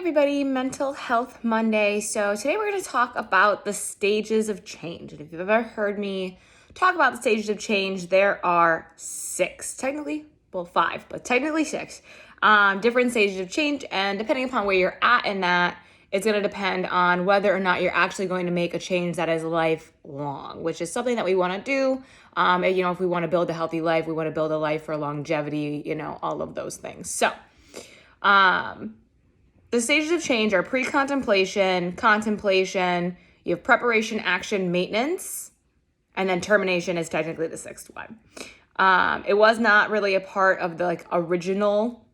everybody, Mental Health Monday. So today we're going to talk about the stages of change. And if you've ever heard me talk about the stages of change, there are six, technically, well, five, but technically six different stages of change. And depending upon where you're at in that, it's going to depend on whether or not you're actually going to make a change that is lifelong, which is something that we want to do. If we want to build a healthy life, we want to build a life for longevity, all of those things. So, the stages of change are pre-contemplation, contemplation, you have preparation, action, maintenance, and then termination is technically the sixth one. It was not really a part of the original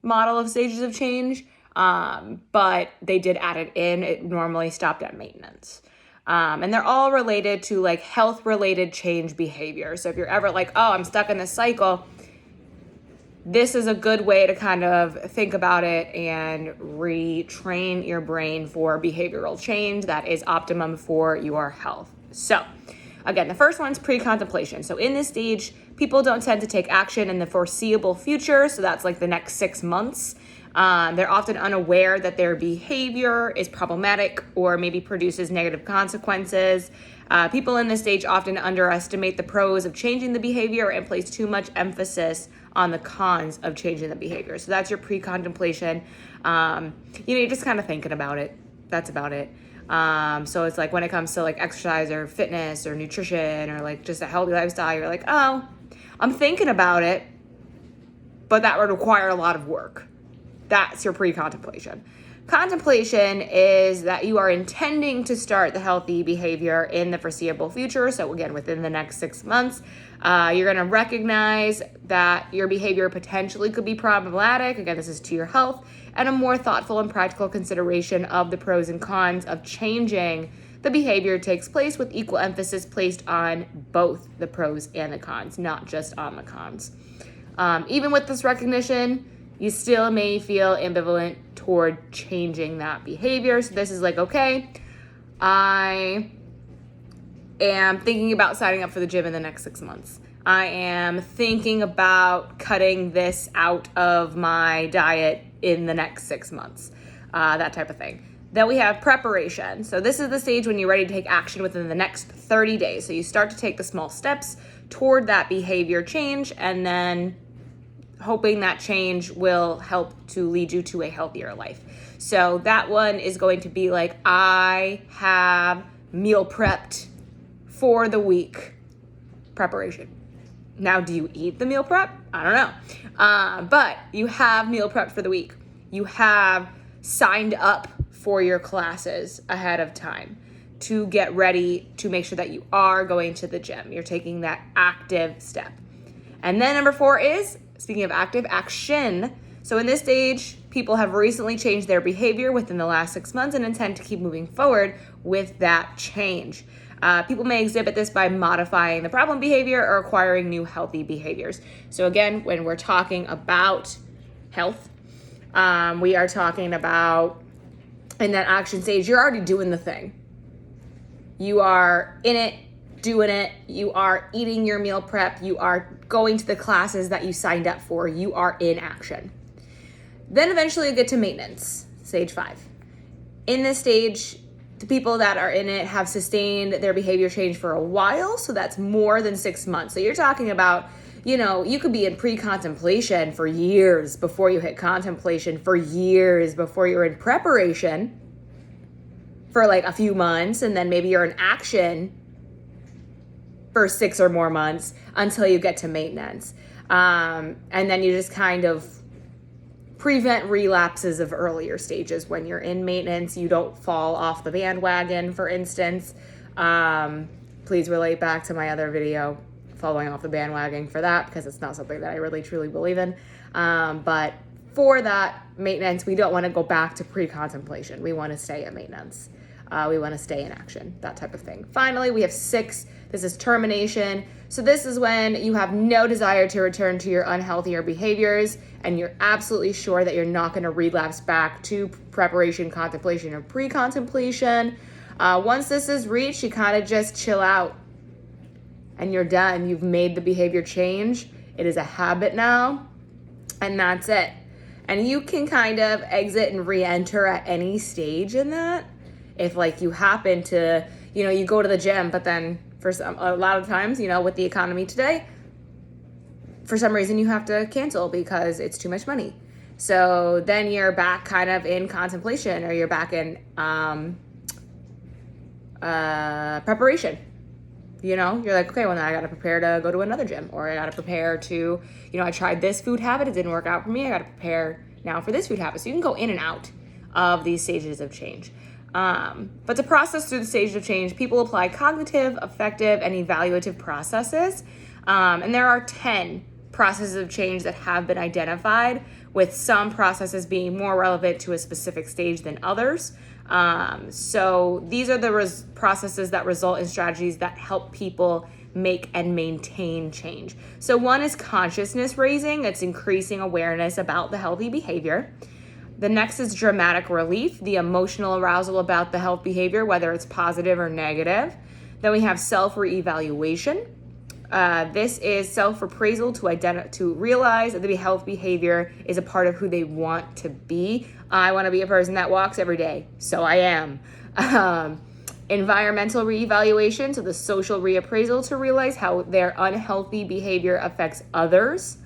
model of stages of change, but they did add it in. It normally stopped at maintenance. And they're all related to health-related change behavior. So if you're ever I'm stuck in this cycle, this is a good way to kind of think about it and retrain your brain for behavioral change that is optimum for your health. So again, the first one's pre-contemplation. So in this stage, people don't tend to take action in the foreseeable future. So that's the next 6 months. They're often unaware that their behavior is problematic or maybe produces negative consequences. People in this stage often underestimate the pros of changing the behavior and place too much emphasis on the cons of changing the behavior. So that's your pre-contemplation. You're just kind of thinking about it. That's about it. So it's when it comes to exercise or fitness or nutrition or just a healthy lifestyle, you're I'm thinking about it, but that would require a lot of work. That's your pre-contemplation. Contemplation is that you are intending to start the healthy behavior in the foreseeable future. So again, within the next 6 months, you're going to recognize that your behavior potentially could be problematic. Again, this is to your health, and a more thoughtful and practical consideration of the pros and cons of changing the behavior takes place, with equal emphasis placed on both the pros and the cons, not just on the cons. Even with this recognition, you still may feel ambivalent toward changing that behavior. So this is okay, I am thinking about signing up for the gym in the next 6 months. I am thinking about cutting this out of my diet in the next 6 months, that type of thing. Then we have preparation. So this is the stage when you're ready to take action within the next 30 days. So you start to take the small steps toward that behavior change, and then hoping that change will help to lead you to a healthier life. So that one is going to be I have meal prepped for the week. Preparation. Now, do you eat the meal prep? I don't know. But you have meal prepped for the week. You have signed up for your classes ahead of time to get ready to make sure that you are going to the gym. You're taking that active step. And then number 4 is, speaking of active, action. So in this stage, people have recently changed their behavior within the last 6 months and intend to keep moving forward with that change. People may exhibit this by modifying the problem behavior or acquiring new healthy behaviors. So again, when we're talking about health, we are talking about in that action stage, you're already doing the thing. You are in it, doing it. You are eating your meal prep. You are going to the classes that you signed up for. You are in action. Then eventually you get to maintenance, stage 5. In this stage, the people that are in it have sustained their behavior change for a while. So that's more than 6 months. So you're talking about, you could be in pre-contemplation for years before you hit contemplation, for years before you're in preparation for a few months. And then maybe you're in action for 6 or more months until you get to maintenance. And then you just kind of prevent relapses of earlier stages. When you're in maintenance, you don't fall off the bandwagon, for instance. Please relate back to my other video, falling off the bandwagon, for that, because it's not something that I really truly believe in. But for that maintenance, we don't want to go back to pre-contemplation. We want to stay at maintenance. We want to stay in action, that type of thing. Finally, we have 6. This is termination. So this is when you have no desire to return to your unhealthier behaviors, and you're absolutely sure that you're not going to relapse back to preparation, contemplation, or pre-contemplation. Once this is reached, you kind of just chill out and you're done. You've made the behavior change. It is a habit now, and that's it. And you can kind of exit and re-enter at any stage in that. If like you happen to, you go to the gym, but then a lot of times, with the economy today, for some reason you have to cancel because it's too much money. So then you're back kind of in contemplation, or you're back in preparation. You're like, okay, well now I got to prepare to go to another gym, or I got to prepare to, I tried this food habit, it didn't work out for me. I got to prepare now for this food habit. So you can go in and out of these stages of change. But to process through the stages of change, people apply cognitive, affective, and evaluative processes. And there are 10 processes of change that have been identified, with some processes being more relevant to a specific stage than others. So these are the processes that result in strategies that help people make and maintain change. So one is consciousness raising. It's increasing awareness about the healthy behavior. The next is dramatic relief, the emotional arousal about the health behavior, whether it's positive or negative. Then we have self-reevaluation. This is self-appraisal to realize that the health behavior is a part of who they want to be. I want to be a person that walks every day, so I am. Environmental reevaluation, so the social reappraisal to realize how their unhealthy behavior affects others.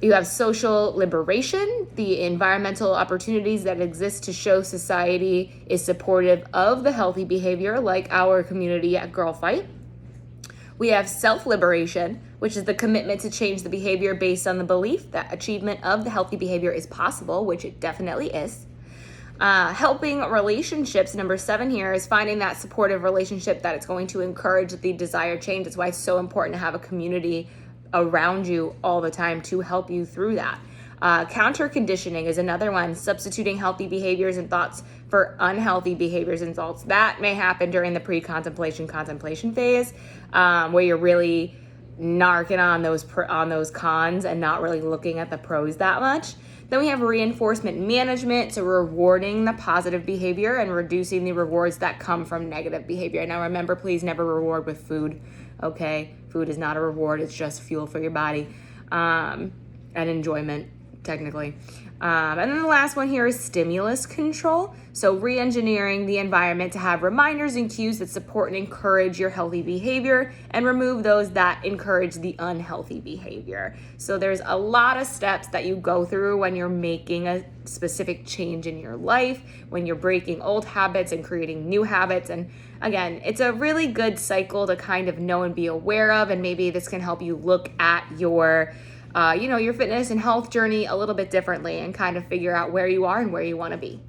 You have social liberation, the environmental opportunities that exist to show society is supportive of the healthy behavior, like our community at Girl Fight. We have self-liberation, which is the commitment to change the behavior based on the belief that achievement of the healthy behavior is possible, which it definitely is. Helping relationships, number 7 here, is finding that supportive relationship that it's going to encourage the desired change. That's why it's so important to have a community around you all the time to help you through that. Counter conditioning is another one, substituting healthy behaviors and thoughts for unhealthy behaviors and thoughts. That may happen during the contemplation phase, where you're really narking on those cons and not really looking at the pros that much. Then we have reinforcement management, so rewarding the positive behavior and reducing the rewards that come from negative behavior. Now remember, please never reward with food, okay? Food is not a reward, it's just fuel for your body, and enjoyment, technically. And then the last one here is stimulus control. So re-engineering the environment to have reminders and cues that support and encourage your healthy behavior and remove those that encourage the unhealthy behavior. So there's a lot of steps that you go through when you're making a specific change in your life, when you're breaking old habits and creating new habits. And again, it's a really good cycle to kind of know and be aware of. And maybe this can help you look at your your fitness and health journey a little bit differently and kind of figure out where you are and where you want to be.